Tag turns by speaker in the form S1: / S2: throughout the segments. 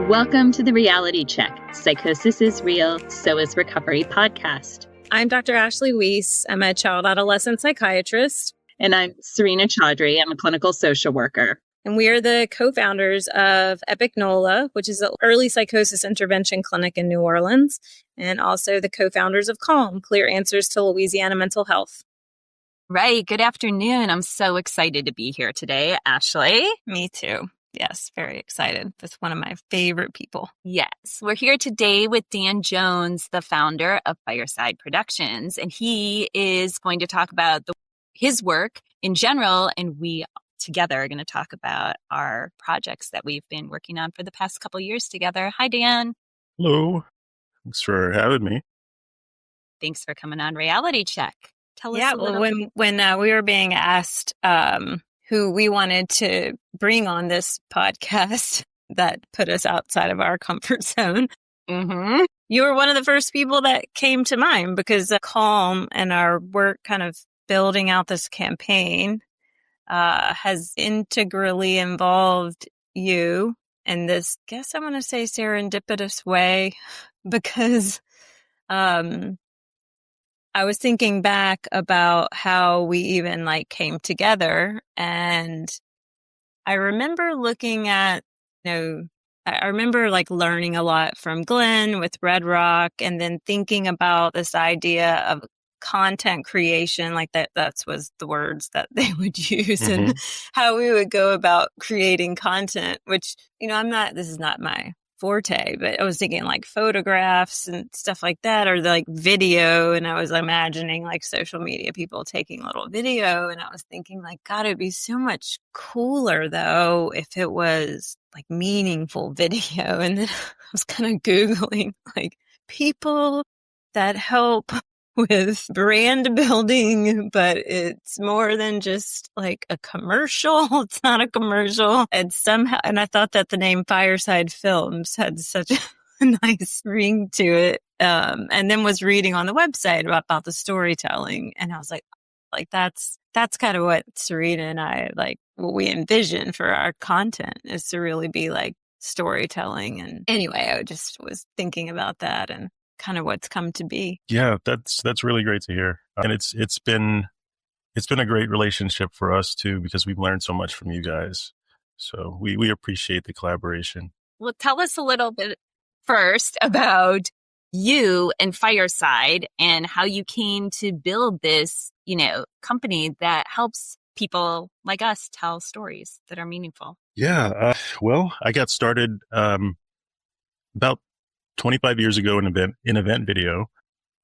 S1: Welcome to the Reality Check. Psychosis is real, so is recovery podcast.
S2: I'm Dr. Ashley Weiss. I'm a child adolescent psychiatrist.
S1: And I'm Serena Chaudhry. I'm a clinical social worker.
S2: And we are the co-founders of Epic NOLA, which is an early psychosis intervention clinic in New Orleans, and also the co-founders of CALM, Clear Answers to Louisiana Mental Health.
S1: Right. Good afternoon. I'm so excited to be here today, Ashley.
S2: Me too. Yes, very excited. That's one of my favorite people.
S1: Yes. We're here today with Dan Jones, the founder of Fireside Productions, and he is going to talk about his work in general, and we together are going to talk about our projects that we've been working on for the past couple of years together. Hi, Dan.
S3: Hello. Thanks for having me.
S1: Thanks for coming on Reality Check. Tell us a little.
S2: Well, when we were being asked who we wanted to bring on this podcast that put us outside of our comfort zone, you were one of the first people that came to mind, because CALM and our work kind of building out this campaign has integrally involved you in this, guess I'm going to say, serendipitous way, because I was thinking back about how we even came together, and I remember looking at, I remember learning a lot from Glenn with Red Rock, and then thinking about this idea of content creation, that was the words that they would use, and how we would go about creating content, which, this is not my forte, but I was thinking photographs and stuff like that, or video. And I was imagining social media people taking a little video. And I was thinking God, it'd be so much cooler though, if it was meaningful video. And then I was kind of Googling people that help with brand building, but it's more than just a commercial. It's not a commercial. And I thought that the name Fireside Films had such a nice ring to it. And then was reading on the website about the storytelling. And I was that's kind of what Serena and I what we envision for our content, is to really be storytelling. And anyway, I just was thinking about that and kind of what's come to be.
S3: Yeah, that's really great to hear. And it's been a great relationship for us too, because we've learned so much from you guys. So we appreciate the collaboration.
S1: Well, tell us a little bit first about you and Fireside and how you came to build this, company that helps people like us tell stories that are meaningful.
S3: Yeah. Well, I got started about 25 years ago in event video,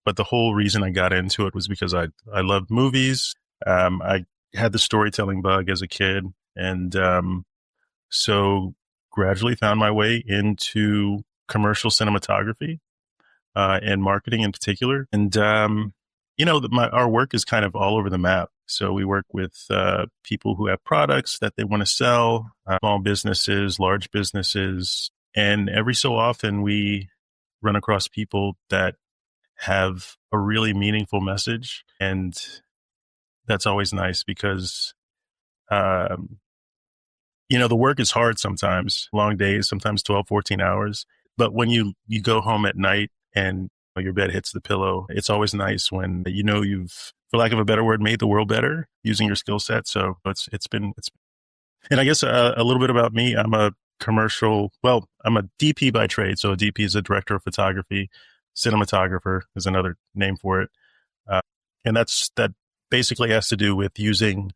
S3: but the whole reason I got into it was because I loved movies. I had the storytelling bug as a kid, and so gradually found my way into commercial cinematography and marketing in particular. And our work is kind of all over the map. So we work with people who have products that they want to sell, small businesses, large businesses, and every so often we run across people that have a really meaningful message. And that's always nice because, the work is hard sometimes, long days, sometimes 12, 14 hours. But when you go home at night and your bed hits the pillow, it's always nice when, you've, for lack of a better word, made the world better using your skill set. So it's been, and I guess a little bit about me. I'm a DP by trade. So a DP is a director of photography. Cinematographer is another name for it. And that basically has to do with using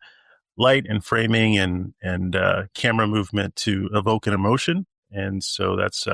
S3: light and framing and camera movement to evoke an emotion. And so that's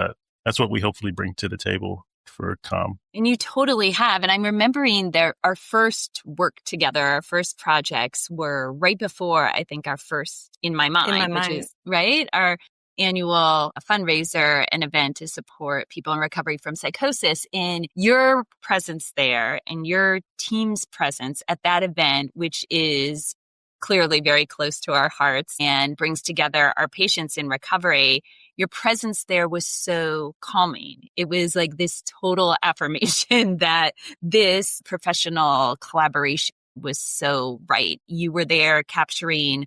S3: what we hopefully bring to the table for CALM.
S1: And you totally have. And I'm remembering our first work together, our first projects were right before, I think, our first In My Mind, which is, right, our annual fundraiser and event to support people in recovery from psychosis. And your presence there and your team's presence at that event, which is clearly very close to our hearts and brings together our patients in recovery, your presence there was so calming. It was like this total affirmation that this professional collaboration was so right. You were there capturing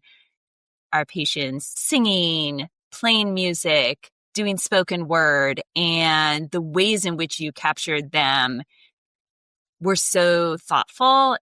S1: our patients singing, playing music, doing spoken word, and the ways in which you captured them were so thoughtful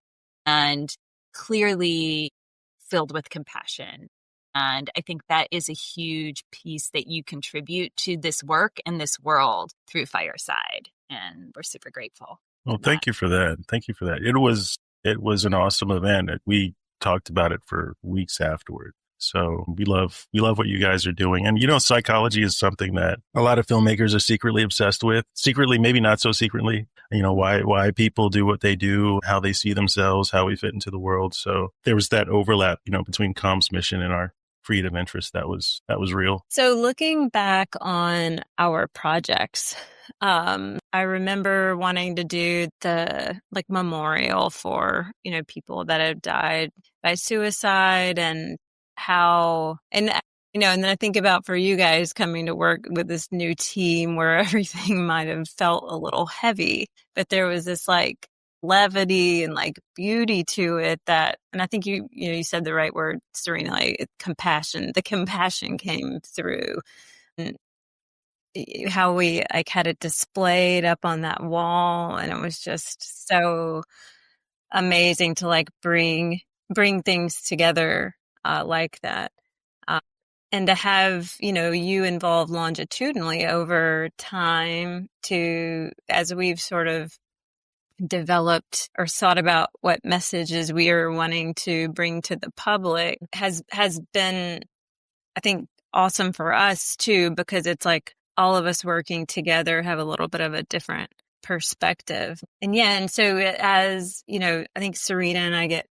S1: and clearly filled with compassion. And I think that is a huge piece that you contribute to this work and this world through Fireside. And we're super grateful.
S3: Well, thank you for that. Thank you for that. It was an awesome event. We talked about it for weeks afterward. So we love what you guys are doing. And, psychology is something that a lot of filmmakers are secretly obsessed with. Secretly, maybe not so secretly, why people do what they do, how they see themselves, how we fit into the world. So there was that overlap, between Com's mission and our creative interest. That was real.
S2: So looking back on our projects, I remember wanting to do the memorial for, people that have died by suicide and how, and then I think about for you guys coming to work with this new team where everything might have felt a little heavy, but there was this levity and beauty to it and I think you said the right word, Serena, compassion. The compassion came through. And how we had it displayed up on that wall, and it was just so amazing to bring things together like that, and to have you involved longitudinally over time as we've sort of developed or thought about what messages we are wanting to bring to the public has been, I think, awesome for us too, because it's all of us working together have a little bit of a different perspective. And so as, I think Serena and I get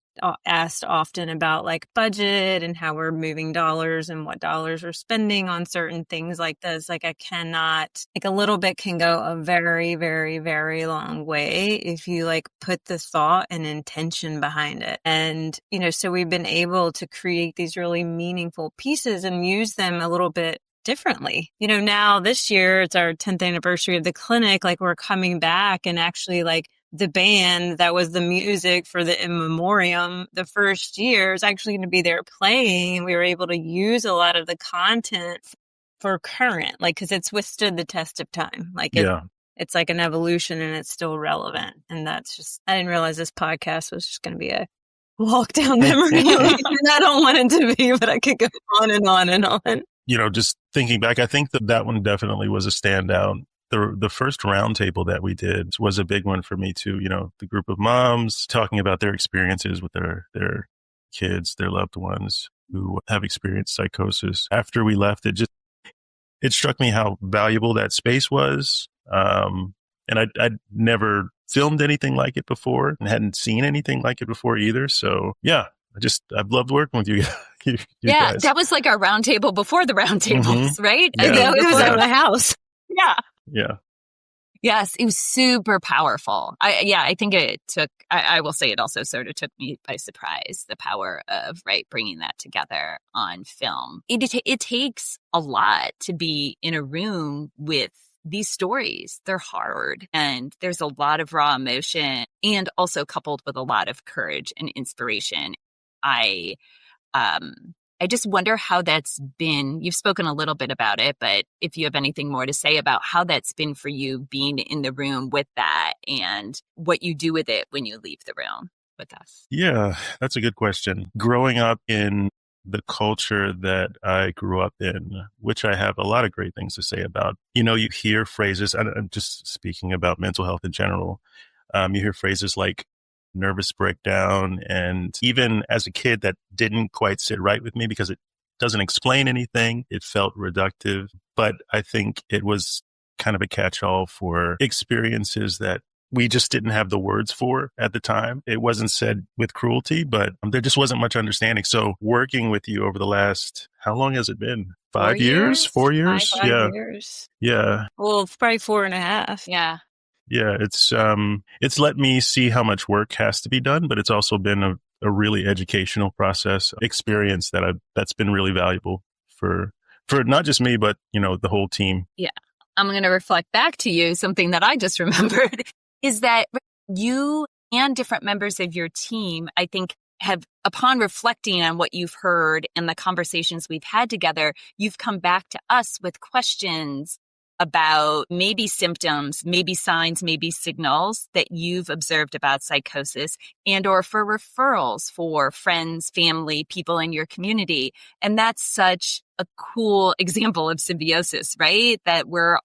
S2: asked often about budget and how we're moving dollars and what dollars we're spending on certain things like this. I cannot, a little bit can go a very, very, very long way if you put the thought and intention behind it. And, so we've been able to create these really meaningful pieces and use them a little bit differently. Now this year it's our 10th anniversary of the clinic. We're coming back and actually the band that was the music for the in memoriam the first year is actually going to be there playing. We were able to use a lot of the content for current, because it's withstood the test of time. It's an evolution and it's still relevant. And that's just, I didn't realize this podcast was just going to be a walk down memory lane. And I don't want it to be, but I could go on and on and on.
S3: Just thinking back, I think that one definitely was a standout. The first roundtable that we did was a big one for me too. The group of moms talking about their experiences with their kids, their loved ones who have experienced psychosis. After we left, it struck me how valuable that space was. And I'd never filmed anything like it before and hadn't seen anything like it before either. So yeah, I've loved working with you. you guys.
S1: That was our roundtable before the roundtables, right?
S3: Yeah.
S2: It was at my house.
S1: Yeah.
S3: Yeah.
S1: Yes, it was super powerful. I think it took, I will say it also sort of took me by surprise, the power of, bringing that together on film. It takes a lot to be in a room with these stories. They're hard and there's a lot of raw emotion and also coupled with a lot of courage and inspiration. I just wonder how that's been. You've spoken a little bit about it, but if you have anything more to say about how that's been for you being in the room with that and what you do with it when you leave the room with us.
S3: Yeah, that's a good question. Growing up in the culture that I grew up in, which I have a lot of great things to say about, you hear phrases, I'm just speaking about mental health in general. You hear phrases like nervous breakdown. And even as a kid, that didn't quite sit right with me because it doesn't explain anything. It felt reductive, but I think it was kind of a catch-all for experiences that we just didn't have the words for at the time. It wasn't said with cruelty, but there just wasn't much understanding. So working with you over the last, how long has it been? 5 years? 4 years?
S2: Five years.
S3: Yeah.
S2: Well, probably 4.5.
S1: Yeah.
S3: Yeah, it's let me see how much work has to be done, but it's also been a really educational experience that's been really valuable for not just me, but the whole team.
S1: Yeah. I'm going to reflect back to you something that I just remembered is that you and different members of your team, I think, have, upon reflecting on what you've heard and the conversations we've had together, you've come back to us with questions about maybe symptoms, maybe signs, maybe signals that you've observed about psychosis, and or for referrals for friends, family, people in your community. And that's such a cool example of symbiosis, right? That we're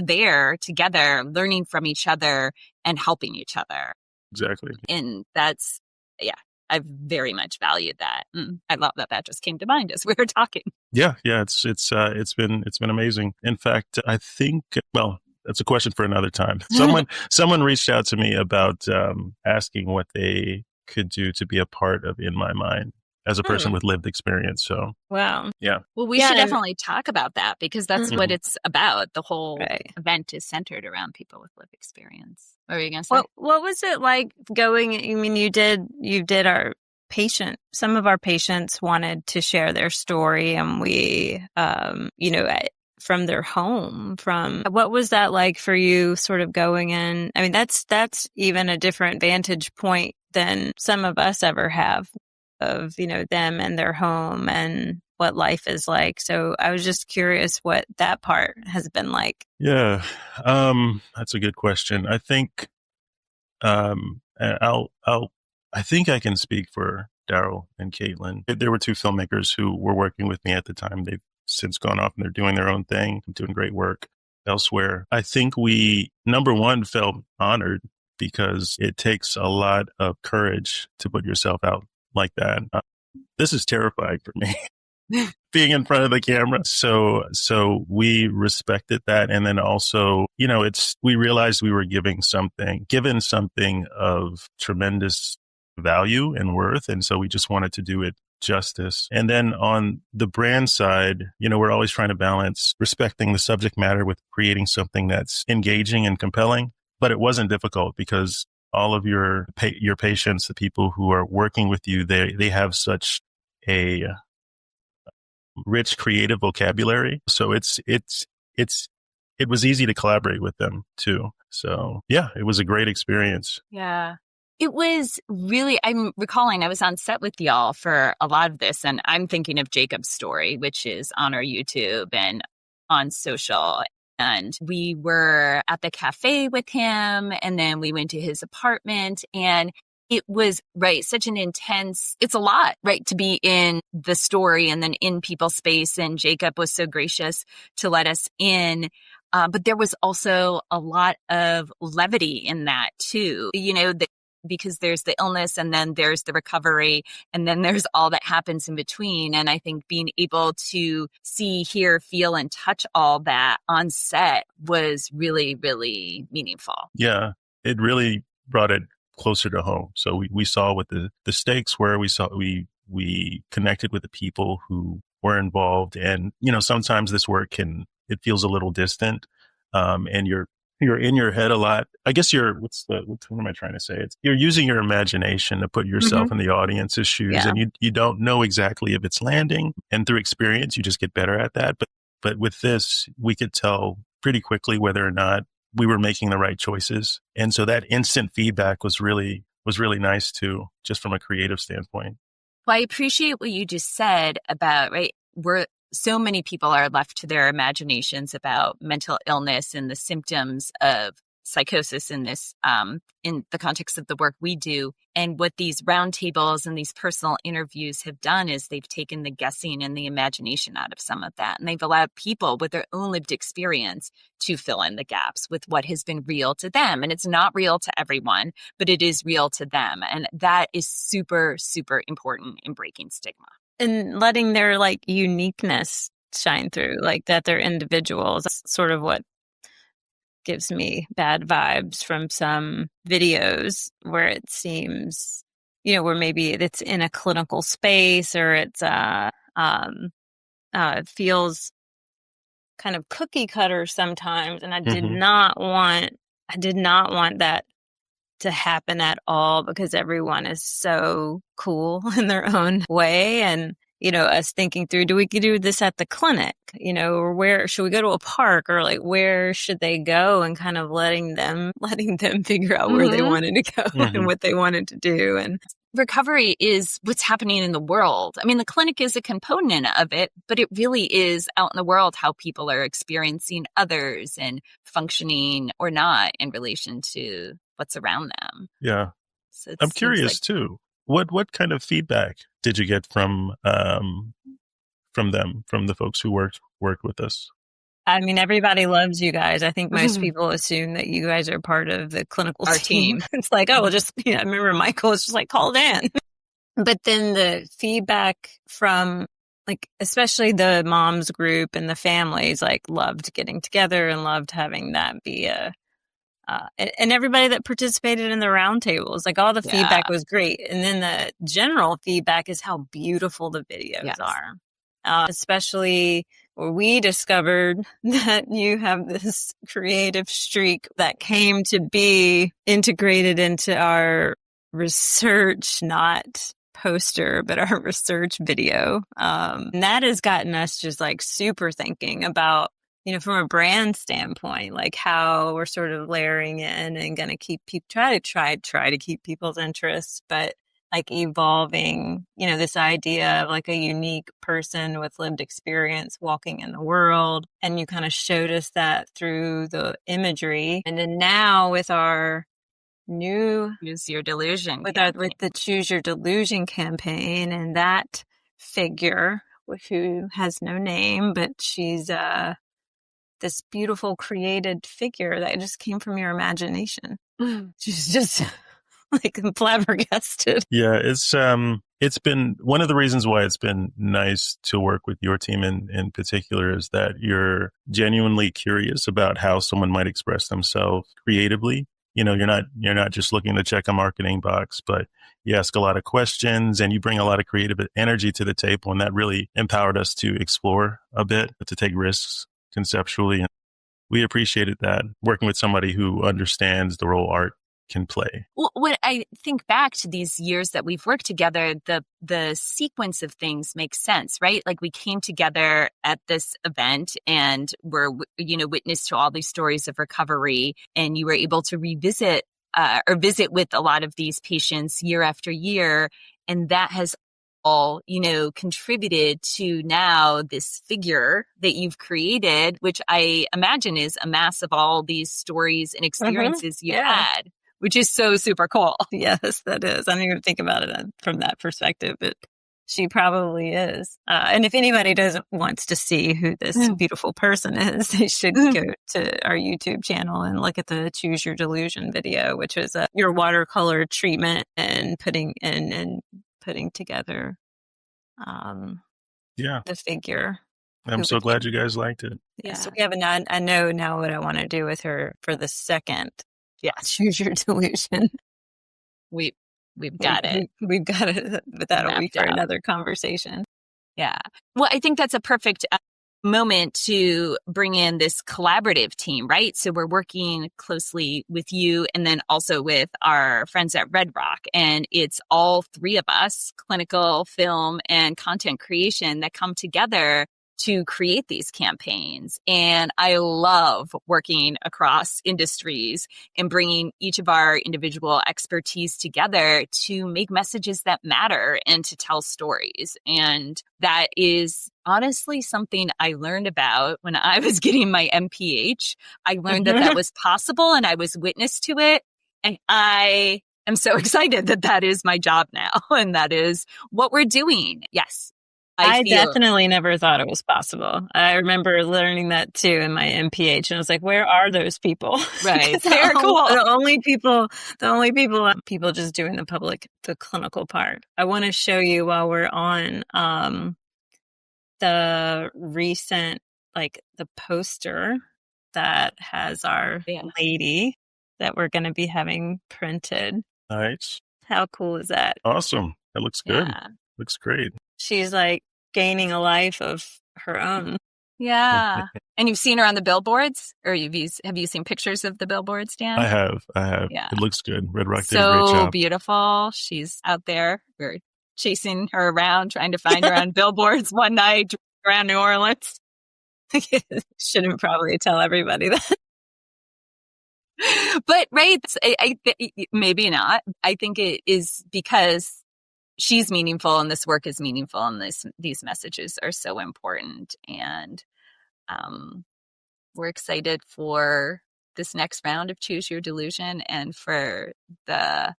S1: there together, learning from each other and helping each other.
S3: Exactly.
S1: And that's, yeah, I've very much valued that. I love that just came to mind as we were talking.
S3: Yeah. It's been amazing. In fact, I think, well, that's a question for another time. Someone reached out to me about asking what they could do to be a part of In My Mind as a person with lived experience. So,
S2: wow.
S3: Yeah.
S1: Well, we should definitely talk about that, because that's what it's about. The whole event is centered around people with lived experience. What were you going to say?
S2: What was it like going? I mean, you did our patient. Some of our patients wanted to share their story, and we, from their home. What was that like for you? Sort of going in. I mean, that's even a different vantage point than some of us ever have, of them and their home and what life is like. So I was just curious what that part has been like.
S3: Yeah, that's a good question. I think I think I can speak for Daryl and Caitlin. There were two filmmakers who were working with me at the time. They've since gone off and they're doing their own thing, doing great work elsewhere. I think we, number one, felt honored because it takes a lot of courage to put yourself out like that. This is terrifying for me, being in front of the camera. So we respected that. And then also, we realized we were given something of tremendous value and worth. And so we just wanted to do it justice. And then on the brand side, we're always trying to balance respecting the subject matter with creating something that's engaging and compelling. But it wasn't difficult because all of your patients, the people who are working with you, they have such a rich creative vocabulary. So it was easy to collaborate with them too. So yeah, it was a great experience.
S1: Yeah. It was really, I'm recalling I was on set with y'all for a lot of this, and I'm thinking of Jacob's story, which is on our YouTube and on social. And we were at the cafe with him, and then we went to his apartment, and it was, such an intense, it's a lot, to be in the story and then in people's space. And Jacob was so gracious to let us in. But there was also a lot of levity in that too, because there's the illness and then there's the recovery and then there's all that happens in between. And I think being able to see, hear, feel, and touch all that on set was really, really meaningful.
S3: Yeah, it really brought it closer to home. So we saw what the stakes were. We connected with the people who were involved. And, sometimes this work it feels a little distant. And you're in your head a lot. I guess what am I trying to say? You're using your imagination to put yourself in the audience's shoes, and you don't know exactly if it's landing. And through experience, you just get better at that. But with this, we could tell pretty quickly whether or not we were making the right choices. And so that instant feedback was really nice too, just from a creative standpoint.
S1: Well, I appreciate what you just said about, so many people are left to their imaginations about mental illness and the symptoms of psychosis in this, in the context of the work we do. And what these roundtables and these personal interviews have done is they've taken the guessing and the imagination out of some of that. And they've allowed people with their own lived experience to fill in the gaps with what has been real to them. And it's not real to everyone, but it is real to them. And that is super, super important in breaking stigma.
S2: And letting their uniqueness shine through, that they're individuals. That's sort of what gives me bad vibes from some videos where it seems, where maybe it's in a clinical space or it's it feels kind of cookie cutter sometimes. And I did not want that to happen at all, because everyone is so cool in their own way. And us thinking through, do we do this at the clinic, or where should we go to a park, or like where should they go, and kind of letting them figure out where they wanted to go and what they wanted to do. And
S1: recovery is what's happening in the world. I mean, the clinic is a component of it, but it really is out in the world how people are experiencing others and functioning or not in relation to what's around them.
S3: Yeah. So I'm curious too. What kind of feedback did you get from them, from the folks who worked with us?
S2: I mean, everybody loves you guys. I think most people assume that you guys are part of the clinical team. It's like, oh, well, just, I remember Michael was just like, call Dan. But then the feedback from, like, especially the moms group and the families, like, loved getting together and loved having that be and everybody that participated in the roundtables, like, all the feedback was great. And then the general feedback is how beautiful the videos are. Especially where we discovered that you have this creative streak that came to be integrated into our research, not poster, but our research video. And that has gotten us just like super thinking about, from a brand standpoint, like how we're sort of layering in and going to keep try to keep people's interests, but like evolving, this idea of like a unique person with lived experience walking in the world. And you kind of showed us that through the imagery. And then now with our new
S1: Choose Your Delusion
S2: with the Choose Your Delusion campaign, and that figure who has no name, but she's this beautiful created figure that just came from your imagination. She's just like flabbergasted.
S3: Yeah, it's been one of the reasons why it's been nice to work with your team in particular is that you're genuinely curious about how someone might express themselves creatively. You're not just looking to check a marketing box, but you ask a lot of questions and you bring a lot of creative energy to the table. And that really empowered us to explore a bit, to take risks conceptually. And we appreciated that, working with somebody who understands the role art can play.
S1: Well, when I think back to these years that we've worked together, the sequence of things makes sense, right? Like we came together at this event and were, witness to all these stories of recovery, and you were able to revisit or visit with a lot of these patients year after year. And that has all, contributed to now this figure that you've created, which I imagine is a mass of all these stories and experiences you had. Which is so super cool.
S2: Yes, that is. I didn't even think about it from that perspective, but she probably is. And if anybody wants to see who this beautiful person is, they should go to our YouTube channel and look at the Choose Your Delusion video, which is your watercolor treatment and putting together the figure.
S3: I'm so glad you guys liked it.
S2: Yeah. So we have I know now what I want to do with her for the second. Yeah, Choose Your Delusion.
S1: We've got it.
S2: We've got it, but that'll be for another conversation.
S1: Yeah. Well, I think that's a perfect moment to bring in this collaborative team, right? So we're working closely with you and then also with our friends at Red Rock. And it's all three of us, clinical, film, and content creation, that come together to create these campaigns. And I love working across industries and bringing each of our individual expertise together to make messages that matter and to tell stories. And that is honestly something I learned about when I was getting my MPH. I learned that was possible and I was witness to it. And I am so excited that is my job now. And that is what we're doing. Yes.
S2: I definitely never thought it was possible. I remember learning that too in my MPH, and I was like, "Where are those people?"
S1: Right, they're cool.
S2: The only people just doing the clinical part. I want to show you while we're on the recent, like the poster that has our lady that we're going to be having printed.
S3: Nice.
S2: How cool is that?
S3: Awesome. That looks good. Yeah. Looks great.
S2: She's like gaining a life of her own.
S1: Yeah. And you've seen her on the billboards, or have you seen pictures of the billboards, Dan?
S3: I have. Yeah. It looks good. Red Rock did
S1: a
S3: great job.
S1: So beautiful. She's out there. We're chasing her around, trying to find her on billboards one night around New Orleans.
S2: Shouldn't probably tell everybody that.
S1: But right, maybe not. I think it is because she's meaningful and this work is meaningful and these messages are so important. And we're excited for this next round of Choose Your Delusion and for the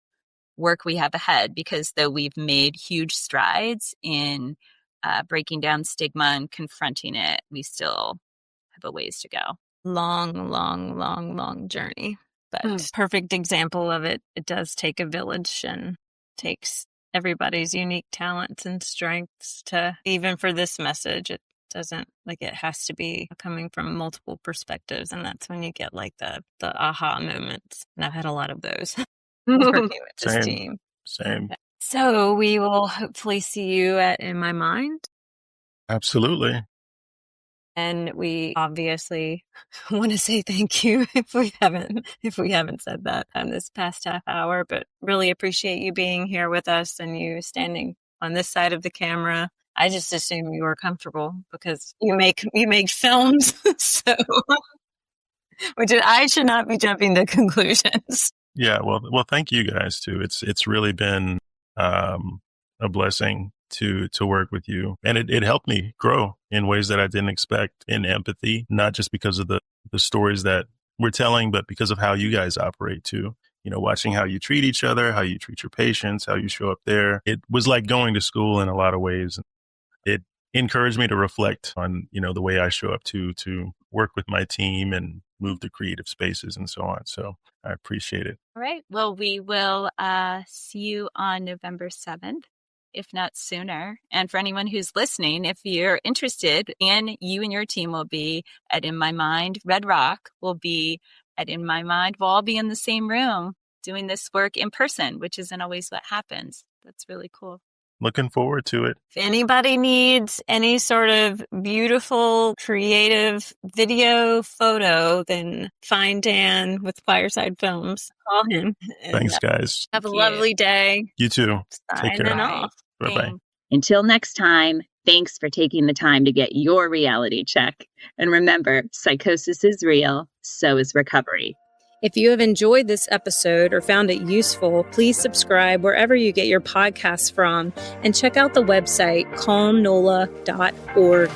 S1: work we have ahead, because though we've made huge strides in breaking down stigma and confronting it, we still have a ways to go.
S2: Long journey. But perfect example of it. It does take a village and takes everybody's unique talents and strengths to, even for this message, it doesn't, like, it has to be coming from multiple perspectives. And that's when you get like the aha moments. And I've had a lot of those working with this team.
S3: Same.
S2: So we will hopefully see you at In My Mind.
S3: Absolutely.
S2: And we obviously want to say thank you if we haven't said that in this past half hour, but really appreciate you being here with us and you standing on this side of the camera. I just assume you were comfortable because you make films, so which I should not be jumping to conclusions.
S3: Yeah, well, thank you guys too. It's really been a blessing to work with you, and it helped me grow in ways that I didn't expect in empathy, not just because of the stories that we're telling, but because of how you guys operate too. You know, watching how you treat each other, how you treat your patients, how you show up there. It was like going to school in a lot of ways. It encouraged me to reflect on, the way I show up to work with my team and move to creative spaces and so on. So I appreciate it.
S1: All right. Well, we will see you on November 7th, if not sooner. And for anyone who's listening, if you're interested, and you and your team will be at In My Mind, Red Rock will be at In My Mind. We'll all be in the same room doing this work in person, which isn't always what happens. That's really cool.
S3: Looking forward to it.
S2: If anybody needs any sort of beautiful, creative video, photo, then find Dan with Fireside Films. Call him.
S3: Thanks, guys.
S2: Have a lovely day.
S3: You too. Take care.
S2: Off.
S3: Bye-bye.
S4: Until next time, thanks for taking the time to get your reality check. And remember, psychosis is real, so is recovery.
S2: If you have enjoyed this episode or found it useful, please subscribe wherever you get your podcasts from and check out the website calmnola.org.